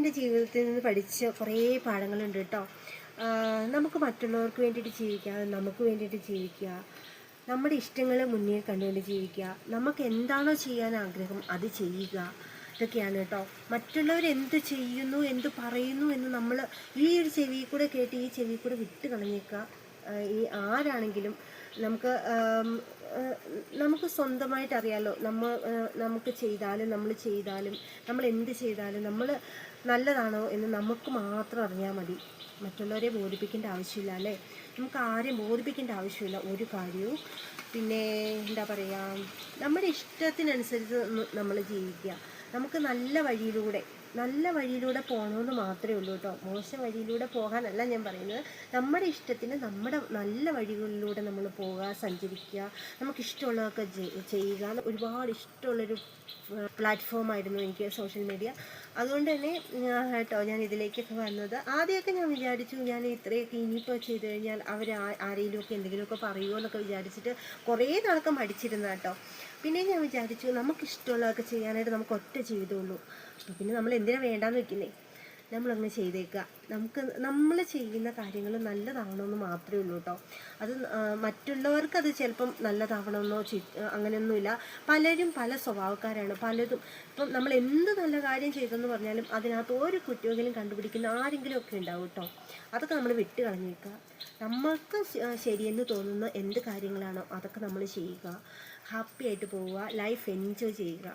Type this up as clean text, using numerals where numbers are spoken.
എൻ്റെ ജീവിതത്തിൽ നിന്ന് പഠിച്ച കുറേ പാഠങ്ങളുണ്ട് കേട്ടോ. നമുക്ക് മറ്റുള്ളവർക്ക് വേണ്ടിയിട്ട് ജീവിക്കാതെ നമുക്ക് വേണ്ടിയിട്ട് ജീവിക്കുക, നമ്മുടെ ഇഷ്ടങ്ങൾ മുന്നിൽ കണ്ടുകൊണ്ട് ജീവിക്കുക, നമുക്ക് എന്താണോ ചെയ്യാൻ ആഗ്രഹം അത് ചെയ്യുക. ഇതൊക്കെയാണ് കേട്ടോ. മറ്റുള്ളവർ എന്ത് ചെയ്യുന്നു എന്ത് പറയുന്നു എന്ന് നമ്മൾ ഈ ഒരു ചെവി കൂടെ കേട്ട് ഈ ചെവി കൂടെ വിട്ട് കളഞ്ഞേക്കുക. ഈ ആരാണെങ്കിലും നമുക്ക് നമുക്ക് സ്വന്തമായിട്ട് അറിയാലോ. നമുക്ക് ചെയ്താലും നമ്മൾ എന്ത് ചെയ്താലും നമ്മൾ നല്ലതാണോ എന്ന് നമുക്ക് മാത്രം അറിഞ്ഞാൽ മതി. മറ്റുള്ളവരെ ബോധിപ്പിക്കേണ്ട ആവശ്യമില്ല അല്ലേ. നമുക്ക് ആരെയും ബോധിപ്പിക്കേണ്ട ആവശ്യമില്ല ഒരു കാര്യവും. പിന്നെ എന്താ പറയുക, നമ്മുടെ ഇഷ്ടത്തിനനുസരിച്ച് നമ്മൾ ജീവിക്കുക. നമുക്ക് നല്ല വഴിയിലൂടെ പോകണമെന്ന് മാത്രമേ ഉള്ളൂ കേട്ടോ. മോശം വഴിയിലൂടെ പോകാനല്ല ഞാൻ പറയുന്നത്. നമ്മുടെ ഇഷ്ടത്തിന് നമ്മുടെ നല്ല വഴികളിലൂടെ നമ്മൾ പോവുക, സഞ്ചരിക്കുക, നമുക്കിഷ്ടമുള്ളതൊക്കെ ചെയ്യുക. ഒരുപാട് ഇഷ്ടമുള്ളൊരു പ്ലാറ്റ്ഫോമായിരുന്നു എനിക്ക് സോഷ്യൽ മീഡിയ. അതുകൊണ്ട് തന്നെ കേട്ടോ ഞാൻ ഇതിലേക്കൊക്കെ വന്നത്. ആദ്യമൊക്കെ ഞാൻ വിചാരിച്ചു ഞാൻ ഇത്രയൊക്കെ ഇനിയിപ്പോൾ ചെയ്ത് കഴിഞ്ഞാൽ അവർ ആരെങ്കിലുമൊക്കെ എന്തെങ്കിലുമൊക്കെ പറയുമോ എന്നൊക്കെ വിചാരിച്ചിട്ട് കുറേ നാളൊക്കെ മടിച്ചിരുന്ന കേട്ടോ. പിന്നെ ഞാൻ വിചാരിച്ചു നമുക്കിഷ്ടമുള്ളതൊക്കെ ചെയ്യാനായിട്ട് നമുക്ക് ഒറ്റ ജീവിതമുള്ളൂ. പിന്നെ നമ്മൾ എന്തിനാ വേണ്ടാന്ന് വെക്കുന്നേ, നമ്മളങ്ങ് ചെയ്തേക്കുക. നമ്മൾ ചെയ്യുന്ന കാര്യങ്ങൾ നല്ലതാവണമെന്ന് മാത്രമേ ഉള്ളൂ കേട്ടോ. അത് മറ്റുള്ളവർക്കത് ചിലപ്പം നല്ലതാവണമെന്നോ അങ്ങനെയൊന്നുമില്ല. പലരും പല സ്വഭാവക്കാരാണ്. പലതും ഇപ്പം നമ്മൾ എന്ത് നല്ല കാര്യം ചെയ്തെന്ന് പറഞ്ഞാലും അതിനകത്ത് ഒരു കുറ്റമെങ്കിലും കണ്ടുപിടിക്കുന്ന ആരെങ്കിലും ഒക്കെ ഉണ്ടാവും കേട്ടോ. അതൊക്കെ നമ്മൾ വിട്ട് കളഞ്ഞേക്കുക. നമ്മൾക്ക് ശരിയെന്ന് തോന്നുന്ന എന്ത് കാര്യങ്ങളാണോ അതൊക്കെ നമ്മൾ ചെയ്യുക. ഹാപ്പി ആയിട്ട് പോവുക, ലൈഫ് എൻജോയ് ചെയ്യുക.